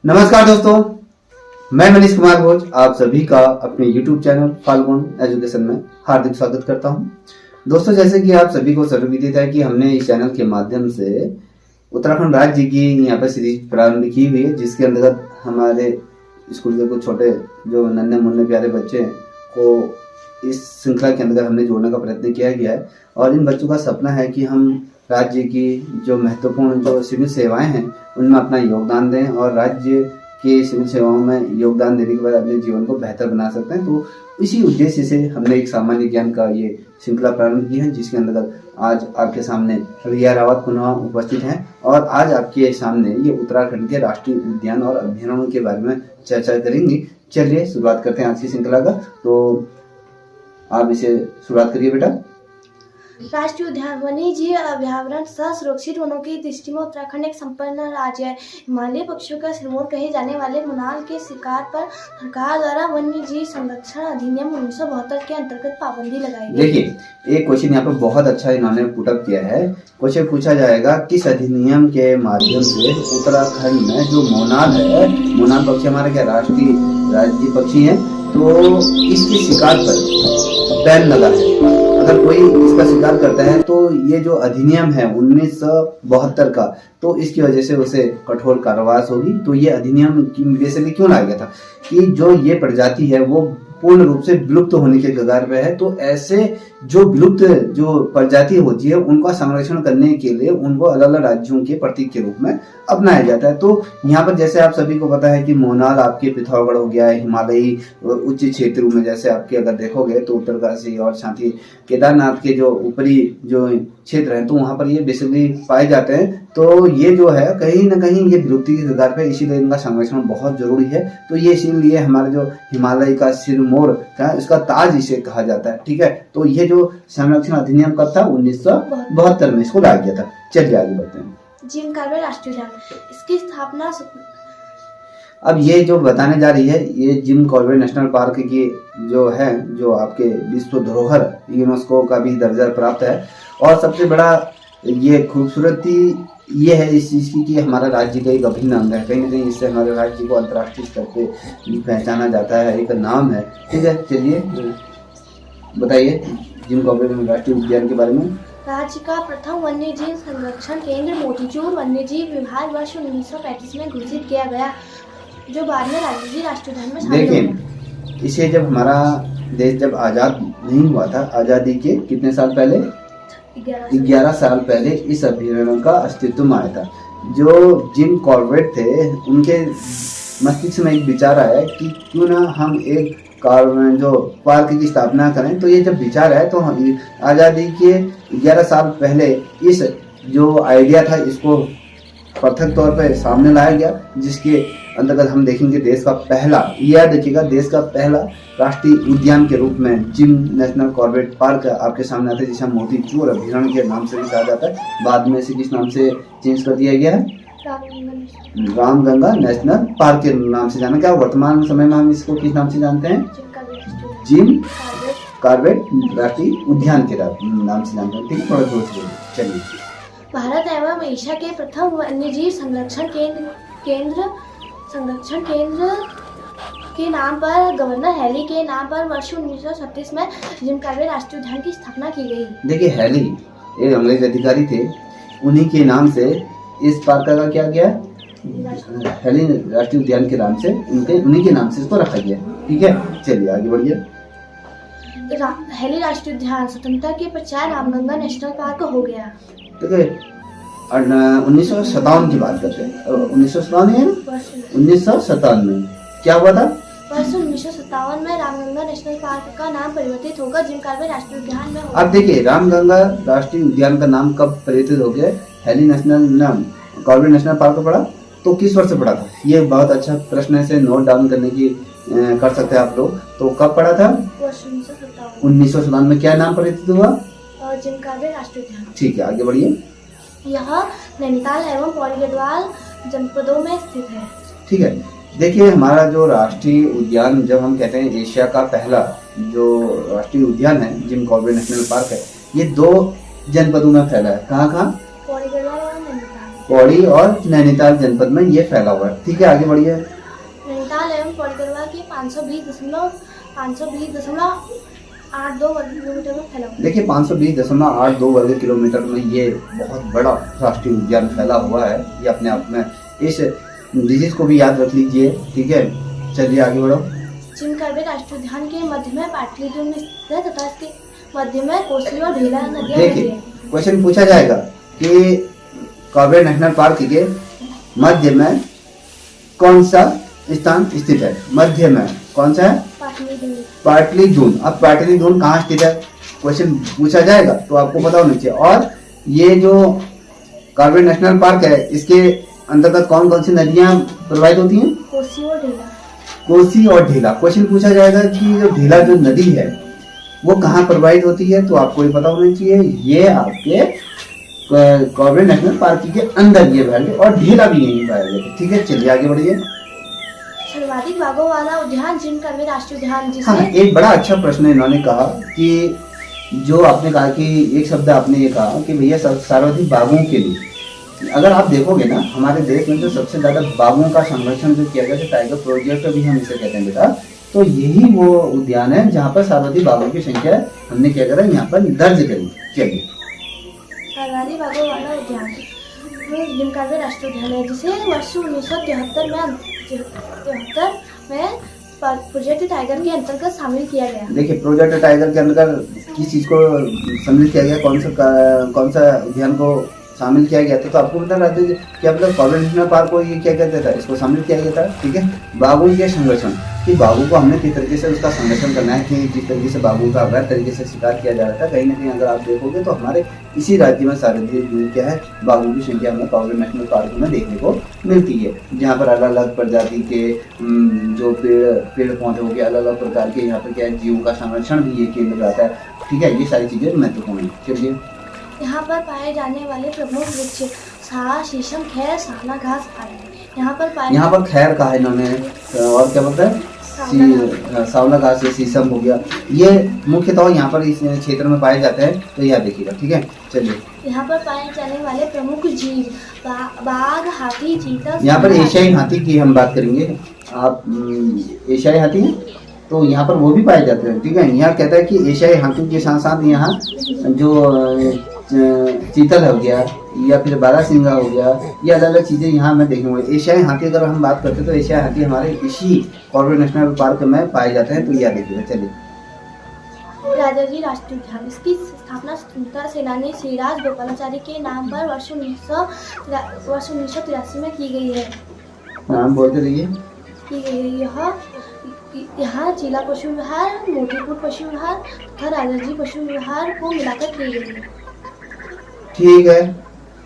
नमस्कार दोस्तों, मैं मनीष कुमार भोज आप सभी का अपने YouTube चैनल फाल्गुन एजुकेशन में हार्दिक स्वागत करता हूं। दोस्तों, जैसे कि आप सभी को सर्वविदित है कि हमने इस चैनल के माध्यम से उत्तराखंड राज्य की यहाँ पर सीरीज प्रारंभ की हुई है, जिसके अंतर्गत हमारे स्कूल के कुछ छोटे जो नन्हे मुन्ने प्यारे बच्चे को इस श्रृंखला के अंतर्गत हमने जोड़ने का प्रयत्न किया गया है। और इन बच्चों का सपना है कि हम राज्य की जो महत्वपूर्ण जो सिविल सेवाएं हैं उनमें अपना योगदान दें और राज्य के सिविल सेवाओं में योगदान देने के बाद अपने जीवन को बेहतर बना सकते हैं। तो इसी उद्देश्य से हमने एक सामान्य ज्ञान का ये श्रृंखला प्रारंभ की है, जिसके अंतर्गत आज आपके सामने रिया रावत पुनः उपस्थित हैं और आज आपके सामने ये उत्तराखंड के राष्ट्रीय उद्यान और अभयारण्यों के बारे में चर्चा करेंगी। चलिए शुरुआत करते हैं आज की श्रृंखला का। तो आप इसे शुरुआत करिए बेटा। राष्ट्रीय उद्यान वन्य जीव अभयारण्य सह सुरक्षित वनों की दृष्टि में उत्तराखंड एक संपन्न राज्य है। हिमालयी पक्षियों का सिरमौर कहे जाने वाले मोनाल के शिकार पर सरकार द्वारा वन्य जीव संरक्षण अधिनियम 1972 के अंतर्गत पाबंदी लगाई गई। देखिए, एक क्वेश्चन यहाँ पर बहुत अच्छा इन्होंने पुटअप किया है। क्वेश्चन पूछा जाएगा किस अधिनियम के माध्यम से उत्तराखंड में जो मोनाल है, मोनाल पक्षी हमारे क्या राष्ट्रीय राज्य पक्षी है, तो इसके शिकार पर बैन लगा है। अगर कोई इसका शिकार करता है तो ये जो अधिनियम है 1972 का, तो इसकी वजह से उसे कठोर कारावास होगी। तो ये अधिनियम बेसिकली क्यों लाया गया था कि जो ये प्रजाति है वो पूर्ण रूप से विलुप्त होने के कगार पे है। तो ऐसे जो विलुप्त जो प्रजाति होती है उनका संरक्षण करने के लिए उनको अलग अलग राज्यों के प्रतीक के रूप में अपनाया जाता है। तो यहाँ पर जैसे आप सभी को पता है कि मोनाल आपके पिथौरागढ़ हो गया है, हिमालयी उच्च क्षेत्रों में जैसे आपके अगर देखोगे तो उत्तरकाशी और साथ ही केदारनाथ के जो ऊपरी जो क्षेत्र है तो वहाँ पर ये बेसिकली पाए जाते हैं। तो ये जो है कहीं ना कहीं ये विलुप्ति के कगार पे, इसीलिए इनका संरक्षण बहुत जरूरी है। तो ये इसीलिए हमारे जो हिमालय का सिरमौर का इसका ताज इसे कहा जाता है। ठीक है, तो ये जो संरक्षण अधिनियम कब था 1972 में इसको लाया गया था। चलिए आगे बढ़ते हैं। जिम कॉर्बेट राष्ट्रीय उद्यान, इसकी स्थापना अब ये जो बताने जा रही है ये जिम कॉर्बेट नेशनल पार्क की जो है, जो आपके विश्व धरोहर यूनेस्को का भी दर्जा प्राप्त है। और सबसे बड़ा ये खूबसूरती ये है इस चीज़ की कि हमारा राज्य का एक अभिन्न अंग है। कहीं ना कहीं इससे हमारे राज्य को अंतर्राष्ट्रीय स्तर पे पहचाना जाता है, एक नाम है। ठीक है, चलिए बताइए जिम कॉर्बेट राष्ट्रीय उद्यान के बारे में। राज्य का प्रथम वन्य जीव संरक्षण केंद्र मोतीचूर वन्य जीव विभाग वर्ष 1935 में घोषित किया गया, जो बाद में राज्य राष्ट्रीय उद्यान में शामिल हो गया। देखिए, इसे जब हमारा देश जब आजाद नहीं हुआ था, आजादी के कितने साल पहले, 11 साल पहले इस अभयारण्य का अस्तित्व में आया था। जो जिम कॉर्बेट थे उनके मस्तिष्क में एक विचार आया कि क्यों ना हम एक जो पार्क की स्थापना करें। तो ये जब विचार है तो आज़ादी के 11 साल पहले इस जो आइडिया था इसको पृथक तौर पे सामने लाया गया, जिसके अंतर्गत हम देखेंगे देश का पहला, यह देखिएगा देश का पहला राष्ट्रीय उद्यान के रूप में जिम नेशनल कॉर्बेट पार्क आपके सामने आता है, जिसे मोतीचूर अभयारण्य के नाम से भी कहा जाता है। बाद में इसे किस नाम से चेंज कर दिया गया है, रामगंगा नेशनल पार्क के नाम से जाना। क्या वर्तमान समय में हम इसको किस नाम से जानते हैं, जिम कॉर्बेट राष्ट्रीय उद्यान के नाम से जानते हैं। ठीक है, थोड़ा जोर से चलिए। भारत एवं एशिया के प्रथम वन्यजीव संरक्षण केंद्र के नाम पर गवर्नर हैली के नाम पर वर्ष 1936 में जिम कॉर्बेट राष्ट्रीय उद्यान की स्थापना की गई। देखिए, हैली एक अंग्रेज अधिकारी थे, उन्हीं के नाम से इस पार्क का क्या गया, हैली राष्ट्रीय उद्यान के नाम से उन्हीं के नाम से इसको रखा गया। ठीक है, चलिए आगे बढ़िए। हैली राष्ट्रीय उद्यान स्वतंत्रता के पश्चात रामगंगा नेशनल पार्क हो गया। देखिए 1957 की बात करते हैं, 1957 है, 1957 में क्या हुआ था, वर्ष 1957 में रामगंगा नेशनल पार्क का नाम परिवर्तित होकर जिम कॉर्बेट राष्ट्रीय उद्यान में हो गया। अब देखिए रामगंगा राष्ट्रीय उद्यान का नाम कब परिवर्तित हो गया, हैली नेशनल नाम कॉर्बेट नेशनल पार्क पड़ा तो किस वर्ष से पड़ा था, ये बहुत अच्छा प्रश्न है, इसे नोट डाउन करने की कर सकते हैं आप लोग। तो कब पड़ा था, 1957 में क्या नाम परिवर्तित हुआ, जिम कॉर्बेट राष्ट्रीय उद्यान। ठीक है, आगे बढ़िए। यह नैनीताल एवं पौड़ी गढ़वाल जनपदों में स्थित है। ठीक है, देखिए हमारा जो राष्ट्रीय उद्यान, जब हम कहते हैं एशिया का पहला जो राष्ट्रीय उद्यान है जिम कॉर्बेट नेशनल पार्क है, ये 2 जनपदों में फैला है। कहाँ कहाँ, पौड़ी गढ़वाल और नैनीताल। पौड़ी और नैनीताल जनपद में ये फैला हुआ है। ठीक है, आगे बढ़िए। नैनीताल एवं पौड़ी गढ़वाल के 520.82 वर्ग किलोमीटर में फैला हुआ है। देखिए 520.82 वर्ग किलोमीटर में ये बहुत बड़ा राष्ट्रीय उद्यान फैला हुआ है। ये अपने आप में इस डिजीज को भी याद रख लीजिए। ठीक है, चलिए आगे बढ़ो। जिम कॉर्बेट राष्ट्रीय उद्यान के मध्य में पाटलिपुत्र में स्थित है तथा इसके मध्य में कोसी और ढेला नदियां बहती देखिए हैं। क्वेश्चन पूछा जाएगा कि कॉर्बेट नेशनल पार्क के मध्य में कौन सा स्थान स्थित है? मध्य में कौन सा है? पाटलिपुत्र। पाटलिपुत्र। अब पाटलिपुत्र कहाँ स्थित है क्वेश्चन पूछा जाएगा तो आपको पता होना चाहिए। और ये जो कॉर्बेट नेशनल पार्क है इसके अंतर्गत कौन कौन सी नदियां प्रवाहित होती हैं? कोसी और ढेला। कोसी और ढेला। क्वेश्चन पूछा जाएगा कि जो ढेला जो नदी है वो कहाँ प्रवाहित होती है, तो आपको ये पता होना चाहिए। ये आपके कॉर्बेट नेशनल पार्क के अंदर ये वैली और ढेला भी यहीं पाया जाता है। ठीक है, चलिए आगे बढ़िए। सर्वाधिक बाघों वाला उद्यान जिम कॉर्बेट राष्ट्रीय उद्यान जिसे हाँ, एक बड़ा अच्छा प्रश्न इन्होंने कहा कि जो आपने कहा कि एक शब्द आपने ये कहा कि भैया सर्वाधिक बाघों के लिए, अगर आप देखोगे ना हमारे देश में जो सबसे ज्यादा बाघों का संरक्षण जो किया गया, टाइगर प्रोजेक्ट भी हम इसे कहते हैं बेटा, तो यही वो उद्यान है जहाँ पर सर्वाधिक बाघों की संख्या हमने क्या करा यहाँ पर दर्ज करी। चलिए, सर्वाधिक बाघों वाला उद्यान जिम कॉर्बेट राष्ट्रीय उद्यान है जिसे वर्ष 1973 में प्रोजेक्ट टाइगर के अंतर्गत शामिल किया गया। देखिए प्रोजेक्ट टाइगर के अंतर्गत किस चीज को सम्मिलित किया गया, कौन सा उद्यान को शामिल किया गया था, तो आपको बता रहा था क्या मतलब कॉर्बेट नेशनल पार्क को ये क्या कहते था, इसको शामिल किया गया था। ठीक है, बाघों के संरक्षण, कि बाघों को हमने किस तरीके से उसका संरक्षण करना है, कि जिस तरीके से बाघों का अवैध तरीके से शिकार किया जा रहा था, कहीं ना कहीं अगर आप देखोगे तो हमारे इसी राज्य में सार्वजनिक क्या है बाघों की संख्या हमें कॉर्बेट नेशनल पार्क में देखने को मिलती है, जहाँ पर अलग अलग प्रजाति के जो पेड़ पौधों के अलग अलग प्रकार के यहाँ पर क्या है जीवों का संरक्षण भी ये केंद्र रहता है। ठीक है, ये सारी चीजें महत्वपूर्ण है। चलिए, यहाँ पर पाए जाने वाले प्रमुख वृक्ष साह, शीशम, खैर, सावना घास आदि। यहाँ पर खैर कहा है इन्होंने, और क्या बोलता है सावना घास, शीशम हो गया, ये मुख्यतः यहाँ पर इस क्षेत्र में पाए जाते हैं। तो यह देखिएगा। ठीक है, चलिए। यहाँ पर पाए जाने वाले प्रमुख जीव बाघ, हाथी, चीता। यहाँ पर एशियाई हाथी की हम बात करेंगे। आप एशियाई हाथी हैं तो यहाँ पर वो भी पाए जाते हैं। ठीक है, यहाँ कहता है कि एशियाई हाथी के साथ साथ यहाँ जो चीतल हो गया या फिर बारहसिंगा हो गया, ये अलग अलग चीजें यहाँ में देखेंगे। एशियाई हाथी अगर हम बात करते हैं तो एशियाई हाथी हमारे इसी कॉर्बेट नेशनल पार्क में पाए जाते हैं। तो यह देखिएगा। चलिए, राजाजी राष्ट्रीय उद्यान, इसकी स्थापना स्वतंत्रता सेनानी श्रीराज गोपालाचारी के नाम पर वर्ष 1983 में की गई है। नाम बोलते रहिए। यहाँ जिला पशु विहार, मोतीपुर पशु विहार तथा राजाजी पशु विहार को मिलाकर की गई है। ठीक है,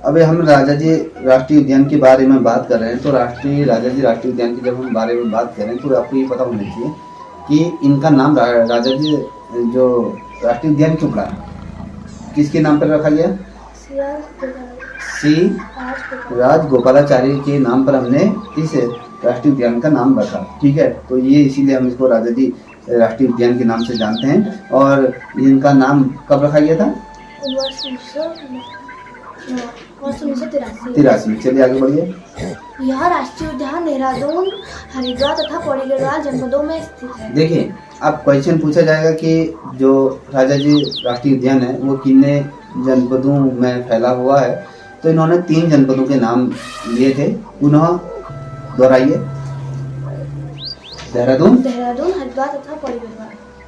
अभी हम राजाजी राष्ट्रीय उद्यान के बारे में बात कर रहे हैं। तो राजाजी राष्ट्रीय उद्यान की जब हम बारे में बात करें तो आपको ये पता होना चाहिए कि इनका नाम राजाजी जो राष्ट्रीय उद्यान क्यों पड़ा, किसके नाम पर रखा गया? श्री राज गोपालाचारी के नाम पर हमने इस राष्ट्रीय उद्यान का नाम रखा। ठीक है, तो ये इसीलिए हम इसको राजाजी राष्ट्रीय उद्यान के नाम से जानते हैं। और इनका नाम कब रखा गया था? वर्ष 1983। चलिए आगे बढ़िए। यह राष्ट्रीय उद्यान देहरादून, हरिद्वार तथा पौड़ी गढ़वाल जनपदों में स्थित है। देखिए, अब क्वेश्चन पूछा जाएगा कि जो राजाजी राष्ट्रीय उद्यान है वो कितने जनपदों में फैला हुआ है, तो इन्होंने 3 जनपदों के नाम लिए थे। पुनः दोहराइए। देहरादून, हरिद्वार तथा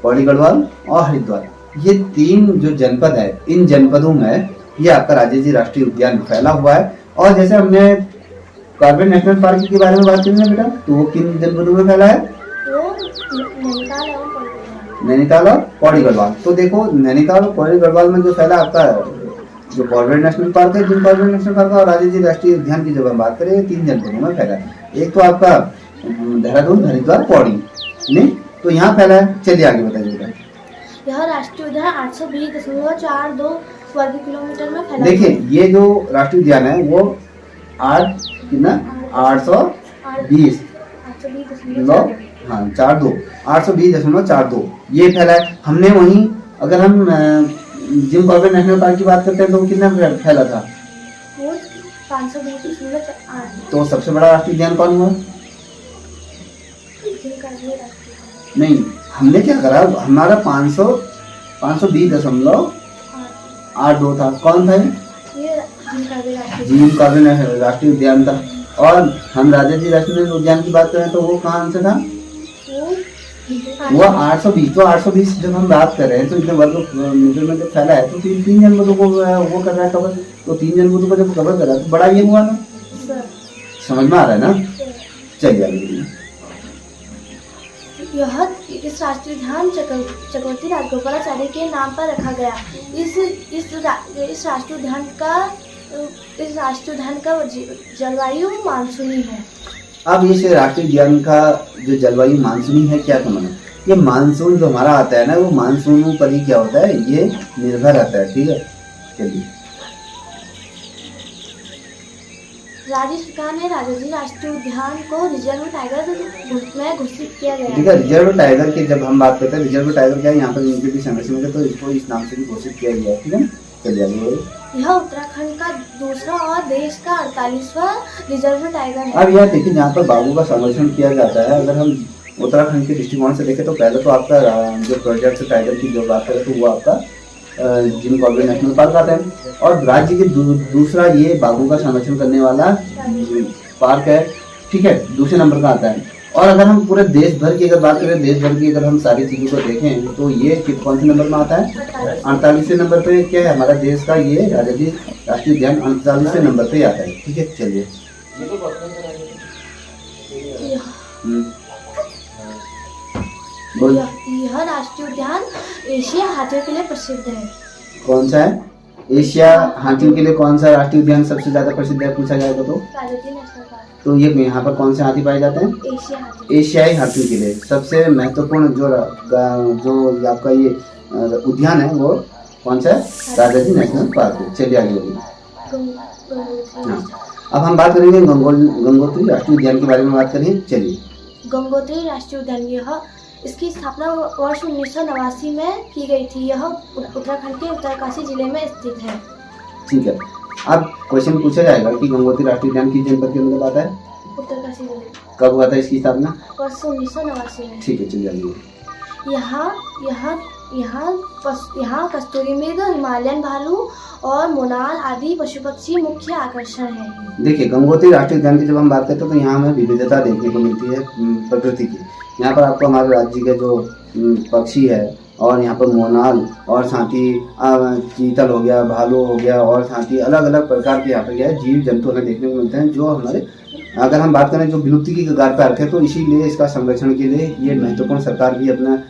पौड़ी गढ़वाल और हरिद्वार, ये 3 जो जनपद है, इन जनपदों में ये आपका राजाजी राष्ट्रीय उद्यान फैला हुआ है। और जैसे हमने कॉर्बेट नेशनल पार्क के बारे में बात करेंगे बेटा, तो वो किन जनपदों में फैला है? नैनीताल और पौड़ी गढ़वाल। तो देखो नैनीताल और पौड़ी गढ़वाल में जो फैला आपका जो कॉर्बेट नेशनल पार्क है, जिन कॉर्बेट नेशनल पार्क और राजाजी राष्ट्रीय उद्यान की जब हम बात करें, 3 जनपदों में फैला है। एक तो आपका देहरादून, हरिद्वार, पौड़ी, नहीं तो यहाँ फैला है। चलिए आगे बताइए। यह राष्ट्रीय उद्यान 820.42 वर्ग किलोमीटर में फैला। देखिए, ये जो राष्ट्रीय उद्यान है वो 820.42 ये फैला है। हमने वहीं अगर हम जिम कॉर्बेट नेशनल पार्क की बात करते हैं तो वो कितना फैला था? 520.8। तो सबसे बड़ा राष्ट्रीय उद्यान कौन हुआ? नहीं, हमने क्या करा, हमारा 520.82 था। कौन था ये? जिम कार्बन राष्ट्रीय उद्यान था। और हम राजाजी राष्ट्रीय उद्यान की बात करें तो वो कहाँ से था? वो 820। तो 820 जब हम बात कर रहे हैं तो इतने वर्ग मीटर में जब फैला है तो तीन जनपदों को वो कर रहा है कवर। तो 3 जनपदों को जब कवर कर रहा है तो बड़ा ये हुआ ना, समझ में आ रहा है ना? चलिए आगे। यह इस राष्ट्रीय उद्यान चक्रवर्ती राजगोपालाचार्य के नाम पर रखा गया। इस राष्ट्रीय उद्यान का जलवायु मानसूनी है। अब इस राष्ट्रीय उद्यान का जो जलवायु मानसूनी है, क्या कहना है? ये मानसून जो हमारा आता है ना, वो मानसूनों पर ही क्या होता है, ये निर्भर रहता है। ठीक है, चलिए। राज्य सरकार ने राजाजी राष्ट्रीय उद्यान को रिजर्व टाइगर में घोषित किया गया। ठीक है, रिजर्व टाइगर की जब हम बात करते हैं, रिजर्व टाइगर क्या है, यहाँ पर इनके भी संरक्षण है, तो इसको इस नाम से भी घोषित किया गया है। ठीक है, चलिए आगे। यह उत्तराखंड का दूसरा और देश का 48वां रिजर्व टाइगर है। अब यह देखिए, जहाँ पर बाघों का संरक्षण किया जाता है, अगर हम उत्तराखंड के दृष्टिकोण से देखें तो पहले तो आपका जो प्रोजेक्ट टाइगर की जो बात करें तो वो आपका जिम कॉर्बेट नेशनल पार्क आता है। और राज्य के दूसरा ये बाघों का संरक्षण करने वाला पार्क है। ठीक है, दूसरे नंबर का आता है। और अगर हम पूरे देश भर की अगर बात करें, देश भर की अगर हम सारी चीज़ों को देखें तो ये कौन से नंबर में आता है? 48वें नंबर पे क्या है हमारा देश का ये राजाजी राष्ट्रीय उद्यान 48वें नंबर पे आता है। ठीक है, चलिए। यह राष्ट्रीय उद्यान एशिया हाथियों के लिए प्रसिद्ध है। कौन सा है? एशिया हाथियों के लिए कौन सा राष्ट्रीय उद्यान सबसे ज्यादा प्रसिद्ध है पूछा जाएगा तो? Rajaji national park. तो ये यहाँ पर कौन से हाथी पाए जाते हैं? एशियाई हाथियों के लिए सबसे महत्वपूर्ण जो आपका ये उद्यान है वो कौन सा है? राजाजी नेशनल पार्क है। चलिए आगे बढ़िए। हाँ, अब हम बात करेंगे गंगोत्री राष्ट्रीय उद्यान के बारे में बात करेंगे। चलिए। गंगोत्री राष्ट्रीय उद्यान इसकी स्थापना वर्ष 1989 में की गई थी। यह उत्तराखंड के उत्तरकाशी जिले में स्थित है। ठीक है, अब क्वेश्चन पूछा जाएगा कि गंगोत्री राष्ट्रीय उद्यान किस जनपद के अंदर आता है? उत्तरकाशी जिले। कब हुआ था इसकी स्थापना? वर्ष 1989 में। ठीक है, चलिए आगे। यहाँ कस्तूरी मृग, हिमालयन भालू और मोनाल आदि पशु पक्षी मुख्य आकर्षण है। देखिए, गंगोत्री राष्ट्रीय उद्यान की जब हम बात करते हैं तो यहाँ हमें विविधता देखने को मिलती है प्रकृति की। यहाँ पर आपको हमारे राज्य के जो पक्षी है और यहाँ पर मोनाल और साथ ही चीतल हो गया, भालू हो गया और साथ ही अलग अलग प्रकार के यहाँ पर क्या है जीव जंतु हमें देखने को मिलते हैं, जो हमारे अगर हम बात करें जो विलुप्ति की कगार पर रखे, तो इसीलिए इसका संरक्षण के लिए ये महत्वपूर्ण सरकार भी अपना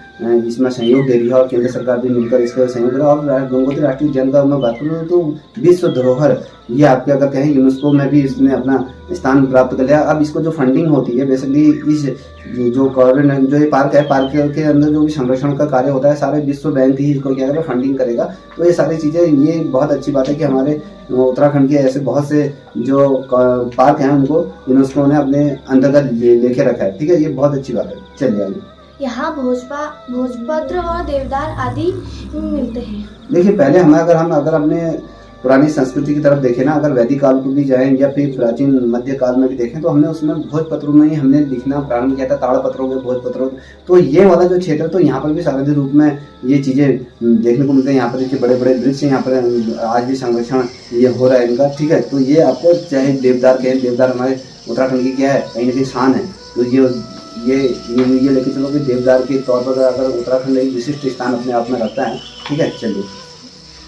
इसमें सहयोग दे रही है और केंद्र सरकार भी मिलकर इसका सहयोग दे रहा है। और गंगोत्री राष्ट्रीय उद्यान का मैं बात करूँ तो विश्व धरोहर ये आपके अगर कहें यूनेस्को में भी इसने अपना स्थान प्राप्त कर लिया। अब इसको जो फंडिंग होती है बेसिकली इस जो गवर्नमेंट जो ये पार्क है, पार्क के अंदर जो भी संरक्षण का कार्य होता है सारे विश्व बैंक ही इसको क्या करेगा, फंडिंग करेगा। तो ये सारी चीज़ें, ये बहुत अच्छी बात है कि हमारे उत्तराखंड के ऐसे बहुत से जो पार्क हैं उनको यूनेस्को ने अपने अंतर्गत लेके रखा है। ठीक है, ये बहुत अच्छी बात है। चलिए आगे। यहाँ भोजपत्र और देवदार आदि मिलते हैं। देखिए, पहले हम अगर अपने पुरानी संस्कृति की तरफ देखें ना, अगर वैदिक काल को भी जाएं या फिर प्राचीन मध्य काल में भी देखें तो हमने उसमें भोजपत्रों में ही हमने लिखना प्रारंभ किया था, ताड़पत्रों के भोजपत्रों। तो ये वाला जो क्षेत्र तो यहाँ पर भी सार्वजनिक रूप में ये चीज़ें देखने को मिलते हैं। यहाँ पर देखिए बड़े बड़े वृक्ष यहाँ पर आज भी संरक्षण ये हो रहा है इनका। ठीक है, तो ये आपको चाहे देवदार कहें, देवदार हमारे उत्तराखंड की क्या है, कहीं ना कहीं शान है। तो ये लेके चलो कि देवदार के तौर पर अगर उत्तराखंड एक विशिष्ट स्थान अपने आप में रखता है। ठीक है, चलिए।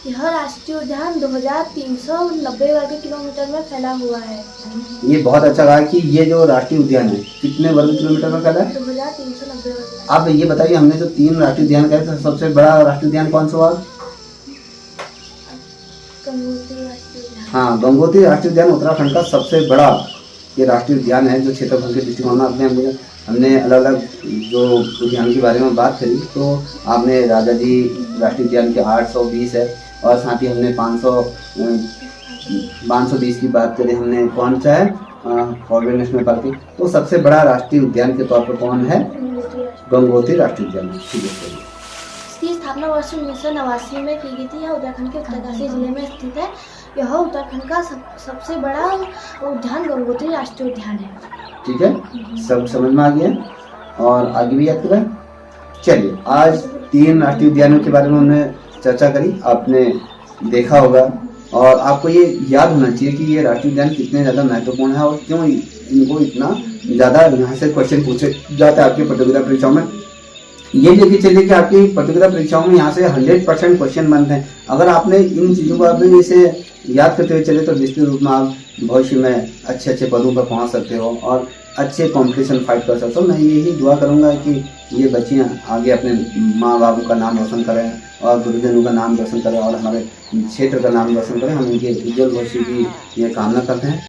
यह राष्ट्रीय उद्यान 2390 वर्ग किलोमीटर में फैला हुआ है। ये बहुत अच्छा रहा कि ये जो राष्ट्रीय उद्यान है कितने वर्ग किलोमीटर में फैला है? 2390 वर्ग। अब ये बताइए, हमने जो 3 राष्ट्रीय उद्यान कहे थे, सबसे बड़ा राष्ट्रीय उद्यान कौन सा हुआ? गंगोत्री राष्ट्रीय उद्यान। हाँ, गंगोत्री राष्ट्रीय उद्यान उत्तराखंड का सबसे बड़ा ये राष्ट्रीय उद्यान है जो क्षेत्रफल के दृष्टिकोण में हमने अलग अलग जो उद्यान के बारे में बात करी। तो आपने राजाजी राष्ट्रीय उद्यान के 820 है और साथ ही हमने 520 की बात करें, हमने कौन सा है कॉर्बेट नेशनल पार्क की। तो सबसे बड़ा राष्ट्रीय उद्यान के तौर पर कौन है? गंगोत्री राष्ट्रीय उद्यान। ठीक है, इसकी स्थापना वर्ष 1989 में की गई थी। यह उत्तराखंड के उत्तरकाशी जिले में स्थित है। यह उत्तराखंड का सबसे बड़ा उद्यान गंगोत्री राष्ट्रीय उद्यान है। ठीक है, सब समझ में आ गया और आगे भी याद करा। चलिए, आज 3 राष्ट्रीय उद्यानों के बारे में हमने चर्चा करी, आपने देखा होगा और आपको ये याद होना चाहिए कि ये राष्ट्रीय उद्यान कितने ज़्यादा महत्वपूर्ण है और क्यों इनको इतना ज़्यादा यहाँ से क्वेश्चन पूछे जाते हैं आपकी प्रतियोगिता परीक्षाओं में। ये लेके चलिए कि आपकी प्रतियोगिता परीक्षाओं में यहाँ से 100% क्वेश्चन बनते हैं। अगर आपने इन चीज़ों को आपने इसे याद करते हुए चले तो निश्चित रूप में आप भविष्य में अच्छे पदों पर पहुँच सकते हो और अच्छे कंपटीशन फाइट कर सकते हो। मैं यही दुआ करूँगा कि ये बच्चियाँ आगे अपने माँ बाबू का नाम रोशन करें और गुरुजनों का नाम रोशन करें और हमारे क्षेत्र का नाम रोशन करें। हम इनके उज्जवल भविष्य की ये कामना करते हैं।